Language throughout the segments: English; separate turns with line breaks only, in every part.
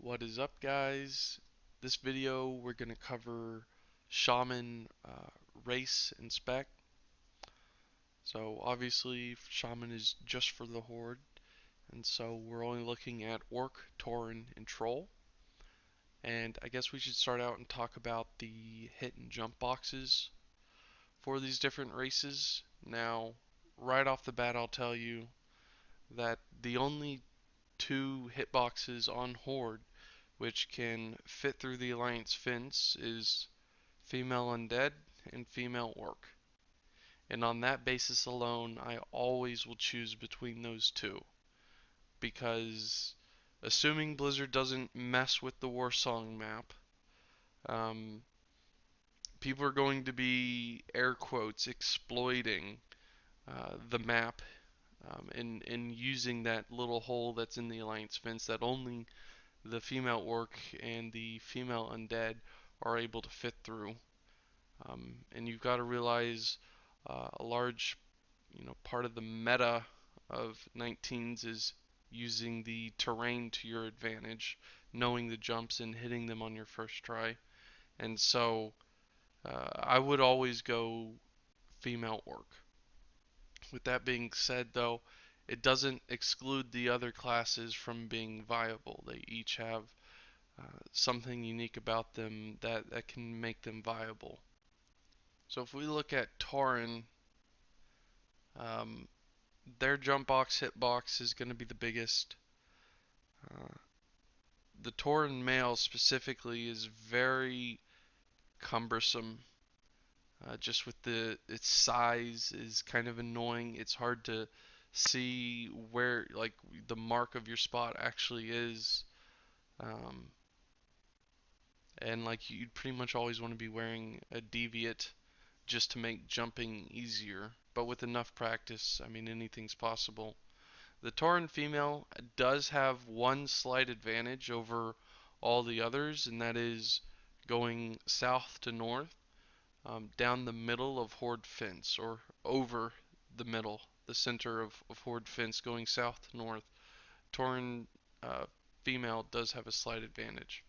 What is up, guys? This video we're going to cover Shaman, race, and spec. So obviously Shaman is just for the horde, and so we're only looking at Orc, Tauren, and Troll. And I guess we should start out and talk about the hit and jump boxes for these different races. Now, right off the bat I'll tell you that the only two hitboxes on horde which can fit through the alliance fence is female undead and female orc. And on that basis alone, I always will choose between those two. Because assuming Blizzard doesn't mess with the Warsong map, um, people are going to be, air quotes, exploiting the map and using that little hole that's in the alliance fence that only the female orc and the female undead are able to fit through. And you've got to realize a large, part of the meta of 19s is using the terrain to your advantage, knowing the jumps and hitting them on your first try. And so I would always go female orc. With that being said, though, it doesn't exclude the other classes from being viable. They each have something unique about them that can make them viable. So if we look at Tauren, um, their jump box hitbox is going to be the biggest. Uh, the Tauren male specifically is very cumbersome. Just with its size is kind of annoying. It's hard to see where like the mark of your spot actually is. Um, and like you'd pretty much always want to be wearing a deviate just to make jumping easier. But with enough practice, I mean, anything's possible. The Tauren female does have one slight advantage over all the others, and that is going south to north, down the middle of Horde Fence, or over the middle, the center of Horde Fence, going south to north. Tauren female does have a slight advantage.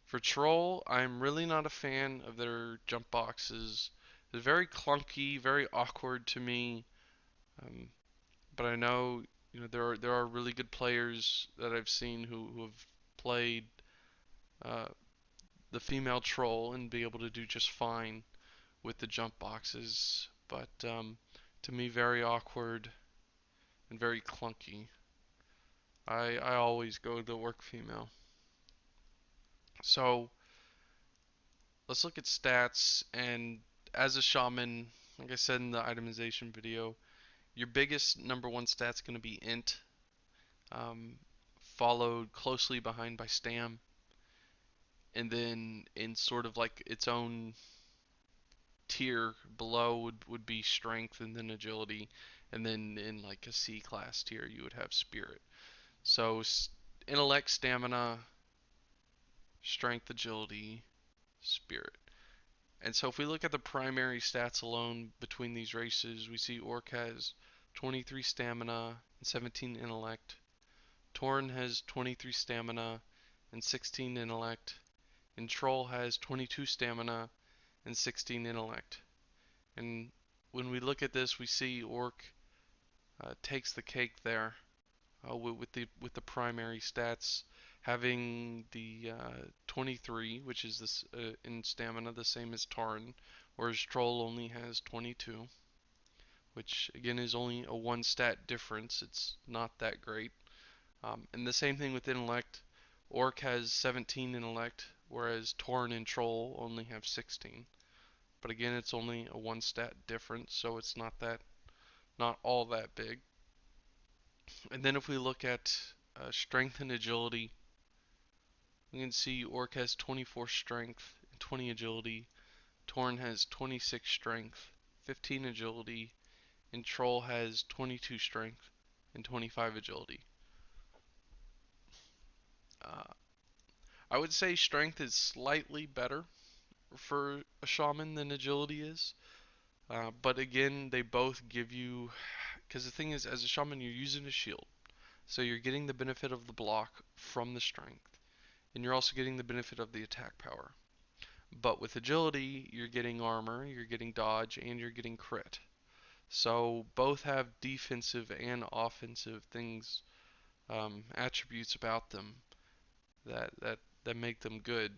For Troll, I'm really not a fan of their jump boxes. They're very clunky, very awkward to me. Um, but I know there are really good players that I've seen who have played uh, the female Troll and be able to do just fine with the jump boxes. But to me, very awkward and very clunky. I always go the work female. So let's look at stats. And as a shaman, like I said in the itemization video, your biggest number one stat's going to be int, um, followed closely behind by stam, and then in sort of like its own tier below would be strength and then agility, and then in like a C class tier you would have spirit. So intellect, stamina, strength, agility, spirit. And so if we look at the primary stats alone between these races, we see Orc has 23 stamina and 17 intellect. Tauren has 23 stamina and 16 intellect. And Troll has 22 stamina and 16 intellect. And when we look at this, we see Orc takes the cake there with the primary stats, having the 23, which is this in stamina, the same as Tauren, whereas Troll only has 22, which again is only a one stat difference. It's not that great. And the same thing with intellect. Orc has 17 intellect, whereas Tauren and Troll only have 16. But again, it's only a one stat difference, so it's not all that big. And then if we look at strength and agility, we can see Orc has 24 strength and 20 agility. Tauren has 26 strength, 15 agility, and Troll has 22 strength and 25 agility. Uh, I would say strength is slightly better for a shaman than agility is. But again, they both give you, because the thing is, as a shaman, you're using a shield. So you're getting the benefit of the block from the strength. and you're also getting the benefit of the attack power. But with agility, you're getting armor, you're getting dodge, and you're getting crit. So both have defensive and offensive things, attributes about them that make them good.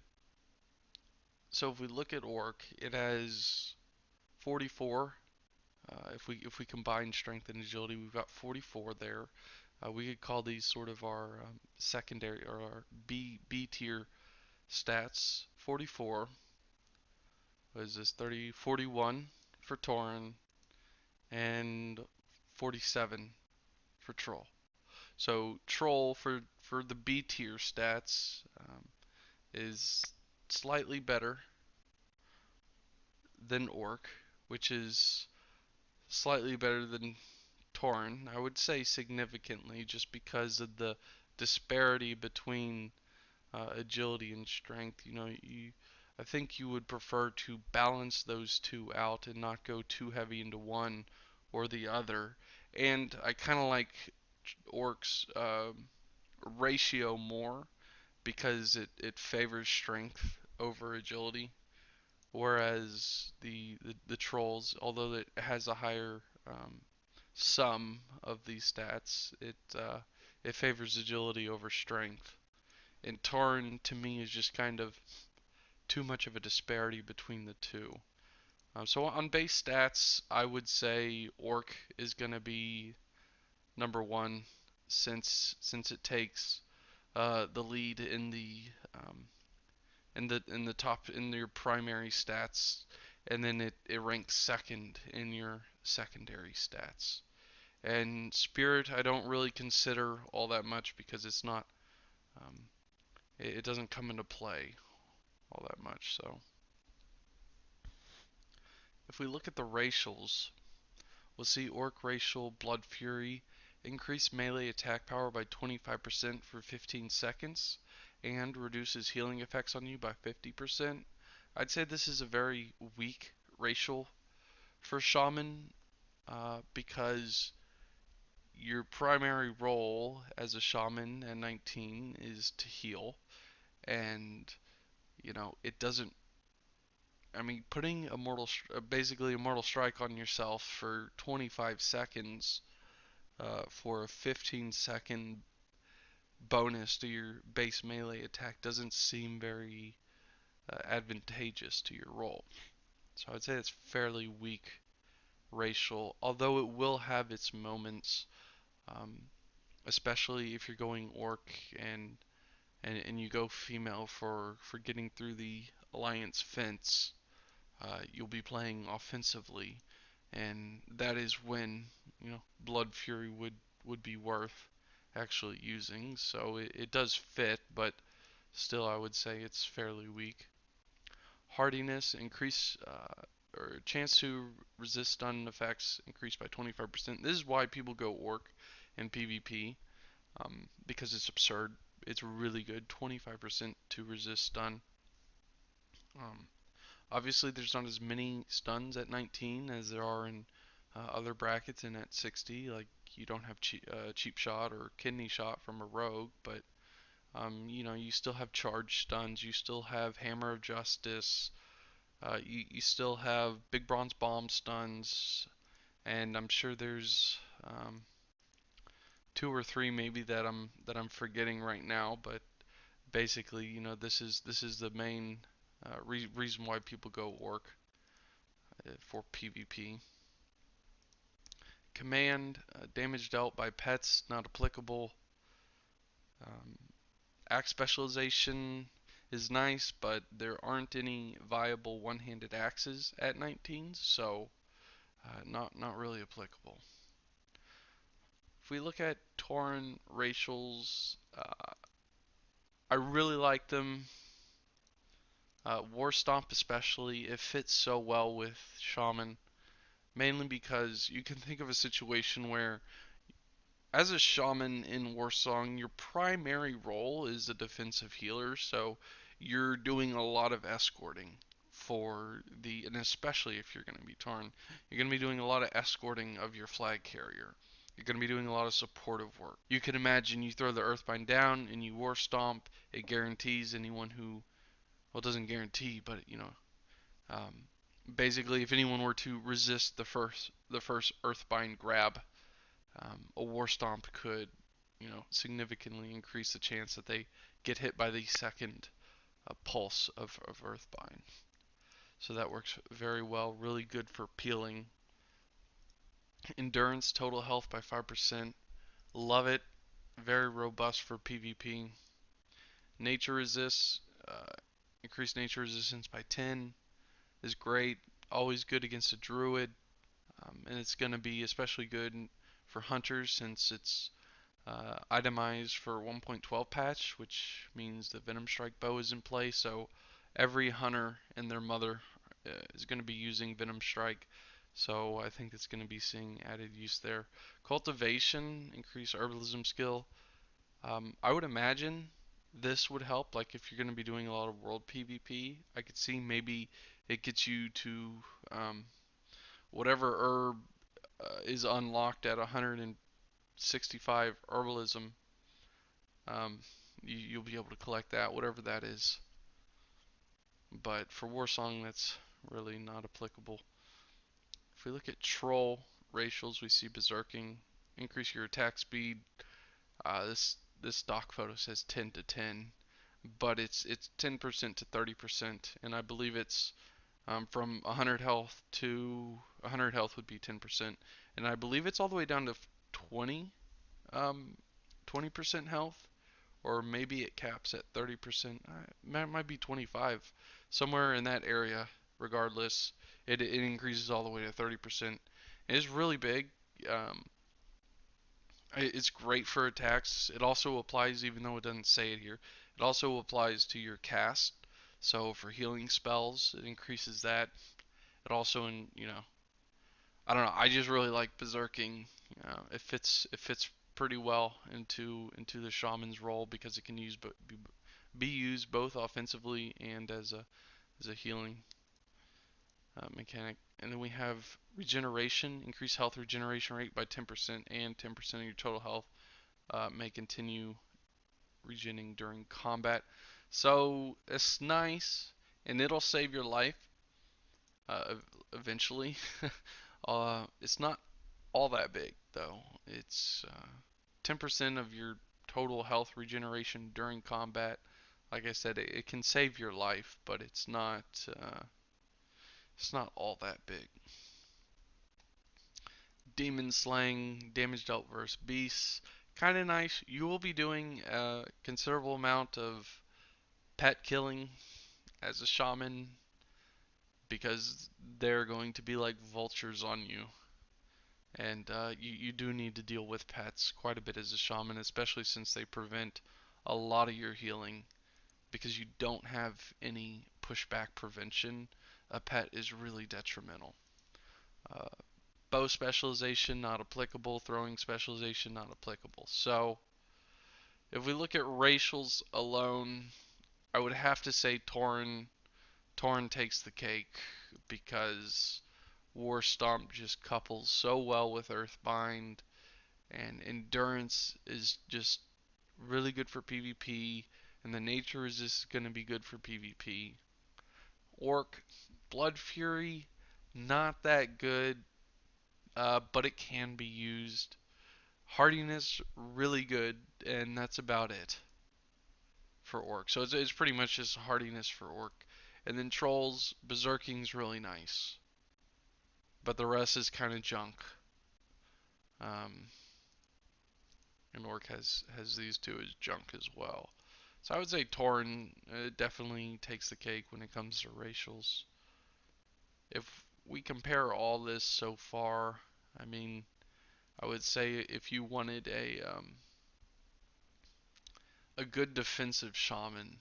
So if we look at Orc, it has 44. If we combine strength and agility, we've got 44 there. We could call these sort of our secondary or our B tier stats. 44. What is this? 30, 41 for Tauren and 47 for Troll. So Troll for the B tier stats is slightly better than Orc, which is slightly better than Tauren. I would say significantly, just because of the disparity between agility and strength. I think you would prefer to balance those two out and not go too heavy into one or the other. And I kind of like Orc's ratio more because it favors strength over agility. Whereas the trolls, although it has a higher sum of these stats, it favors agility over strength. And Tauren to me is just kind of too much of a disparity between the two. So on base stats, I would say Orc is going to be number one since it takes the lead um, in the top in your primary stats, and then it ranks second in your secondary stats. And Spirit, I don't really consider all that much because it's not um, it doesn't come into play all that much. So if we look at the racials, we'll see Orc racial Blood Fury increase melee attack power by 25% for 15 seconds and reduces healing effects on you by 50%. I'd say this is a very weak racial for Shaman because your primary role as a Shaman at 19 is to heal, and it doesn't. I mean, putting basically a mortal strike on yourself for 25 seconds for a 15-second bonus to your base melee attack doesn't seem very advantageous to your role. So I'd say it's fairly weak racial, although it will have its moments, um, especially if you're going orc and you go female for getting through the alliance fence. You'll be playing offensively, and that is when Blood Fury would be worth actually using. So it does fit, but still I would say it's fairly weak. Hardiness increase or chance to resist stun effects increased by 25%. This is why people go orc in PvP, because it's absurd. It's really good, 25% to resist stun. Um, Obviously, there's not as many stuns at 19 as there are in other brackets, and at 60, like you don't have cheap shot or kidney shot from a rogue, but you still have charge stuns, you still have hammer of justice, you still have big bronze bomb stuns, and I'm sure there's two or three maybe that I'm forgetting right now, but basically, this is the main reason why people go orc for PvP. Command, damage dealt by pets, not applicable. Um, Axe specialization is nice, but there aren't any viable one-handed axes at 19, so not really applicable. If we look at Tauren racials, I really like them. War Stomp especially, it fits so well with Shaman, mainly because you can think of a situation where as a shaman in Warsong, your primary role is a defensive healer, so you're doing a lot of escorting and especially if you're going to be Tarn, you're going to be doing a lot of escorting of your flag carrier. You're going to be doing a lot of supportive work. You can imagine you throw the Earthbind down and you War Stomp. It guarantees anyone who, well, it doesn't guarantee, but um, basically, if anyone were to resist the first Earthbind grab, a War Stomp could, significantly increase the chance that they get hit by the second pulse of Earthbind. So that works very well. Really good for peeling. Endurance, total health by 5%. Love it. Very robust for PvP. Nature resist, increased nature resistance by 10 is great. Always good against a druid, and it's going to be especially good for hunters since it's itemized for 1.12 patch, which means the Venom Strike bow is in play. So every hunter and their mother is going to be using Venom Strike. So I think it's going to be seeing added use there. Cultivation, increase herbalism skill. I would imagine this would help. Like if you're going to be doing a lot of world PvP, I could see maybe it gets you to whatever herb is unlocked at 165 herbalism. You'll be able to collect that, whatever that is. But for Warsong, that's really not applicable. If we look at Troll racials, we see Berserking. Increase your attack speed. This stock photo says 10 to 10, but it's 10% to 30%, and I believe it's from 100 health to 100 health would be 10%, and I believe it's all the way down to 20 20% health, or maybe it caps at 30%. It might be 25, somewhere in that area. Regardless, it increases all the way to 30%. It's really big. Um, it's great for attacks. It also applies, even though it doesn't say it here, it also applies to your cast. So for healing spells, it increases that. It also, I don't know. I just really like berserking. It fits pretty well into the shaman's role because it can be used both offensively and as a healing mechanic. And then we have regeneration, increase health regeneration rate by 10% and 10% of your total health may continue regening during combat. So it's nice, and it'll save your life eventually. It's not all that big though. It's 10% of your total health regeneration during combat. Like I said, it can save your life, but it's not all that big. Demon slaying, damage dealt versus beasts, kind of nice. You will be doing a considerable amount of pet killing as a shaman because they're going to be like vultures on you. And you do need to deal with pets quite a bit as a shaman, especially since they prevent a lot of your healing because you don't have any pushback prevention. A pet is really detrimental. Uh, Bow specialization not applicable, throwing specialization not applicable. So if we look at racials alone, I would have to say Tauren. Tauren takes the cake because War Stomp just couples so well with Earthbind, and Endurance is just really good for PvP, and the Nature Resist is going to be good for PvP. Orc, Blood Fury, not that good, but it can be used. Hardiness, really good, and that's about it for Orc. So it's pretty much just hardiness for Orc. And then Trolls, Berserking's really nice, but the rest is kind of junk. Um, and Orc has these two as junk as well. So I would say Tauren definitely takes the cake when it comes to racials. If we compare all this so far, I mean, I would say if you wanted a good defensive shaman,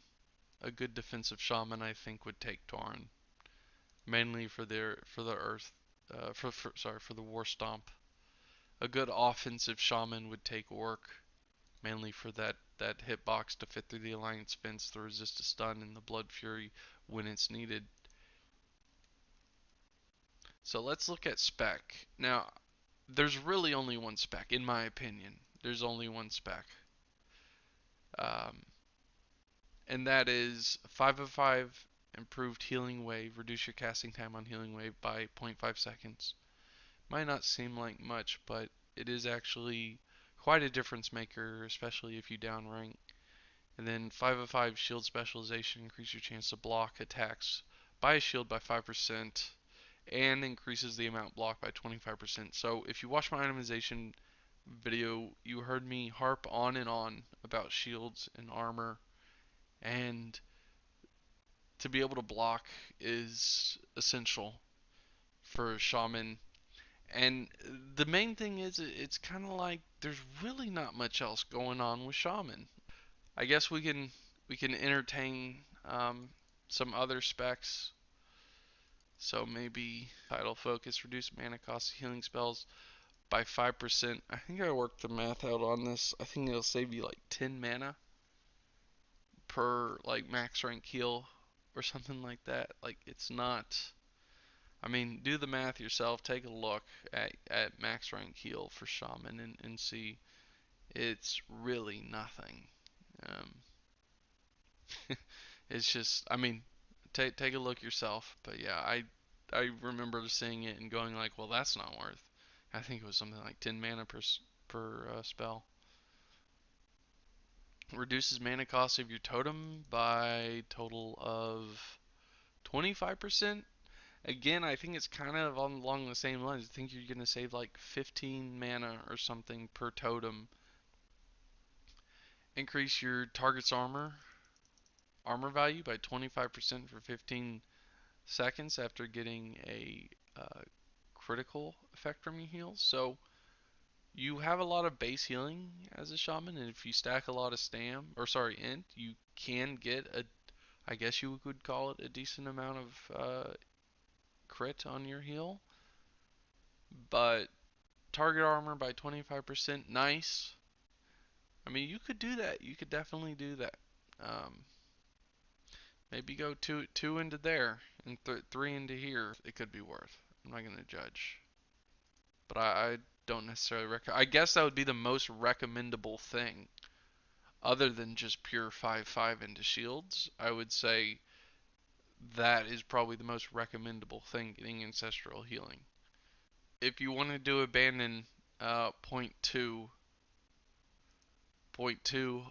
I think would take Tauren, mainly for the earth, for the war stomp. A good offensive shaman would take Orc, mainly for that hitbox to fit through the alliance fence, the resist to stun, and the blood fury when it's needed. So let's look at Spec now. there's really only one spec, in my opinion. There's only one spec. Um, and that is 5 of 5 improved healing wave. Reduce your casting time on healing wave by zero point 0.5 seconds. Might not seem like much, but it is actually quite a difference maker, especially if you downrank. And then 5 of 5 shield specialization, increase your chance to block attacks by a shield by 5% and increases the amount blocked by 25%. So if you watch my itemization video, you heard me harp on and on about shields and armor, and to be able to block is essential for a shaman. And the main thing is it's kind of like there's really not much else going on with shaman. I guess we can entertain some other specs. So maybe title focus, reduce mana cost of healing spells by 5%. I think I worked the math out on this. I think it'll save you like 10 mana per like max rank heal or something like that. Like it's not. I mean, do the math yourself. Take a look at max rank heal for Shaman and see it's really nothing. Um, it's just, I mean, take a look yourself. But yeah, I remember seeing it and going like, well, that's not worth. I think it was something like 10 mana per spell. Reduces mana cost of your totem by total of 25%. Again, I think it's kind of along the same lines. I think you're going to save like 15 mana or something per totem. Increase your target's armor value by 25% for 15 seconds after getting a critical effect from your heals. So you have a lot of base healing as a shaman, and if you stack a lot of int, you can get a, I guess you could call it a decent amount of crit on your heal. But target armor by 25%, nice. I mean, you could do that. You could definitely do that. Um, Maybe go two into there and three into here. It could be worth. I'm not gonna judge, but I don't necessarily recommend. I guess that would be the most recommendable thing, other than just pure 5/5 into shields. I would say that is probably the most recommendable thing, getting ancestral healing. If you want to do abandon point two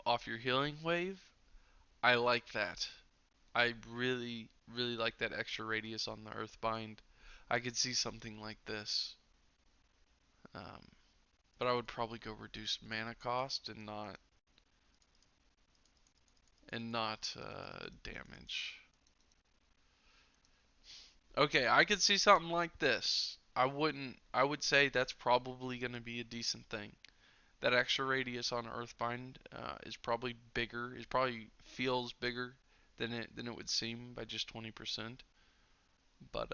off your healing wave, I like that. I really like that extra radius on the Earthbind. I could see something like this. Um, but I would probably go reduced mana cost and not damage. Okay, I could see something like this. I would say that's probably going to be a decent thing. That extra radius on Earthbind is probably bigger. It probably feels bigger than it would seem by just 20%. But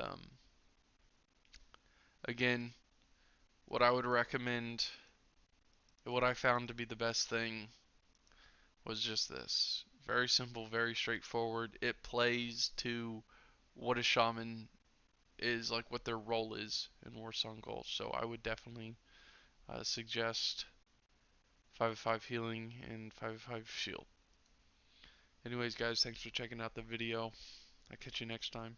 again, what I would recommend, what I found to be the best thing, was just this. Very simple, very straightforward. It plays to what a shaman is, like what their role is in Warsong Gulch. So I would definitely suggest 5/5 healing and 5/5 shield. Anyways, guys, thanks for checking out the video. I'll catch you next time.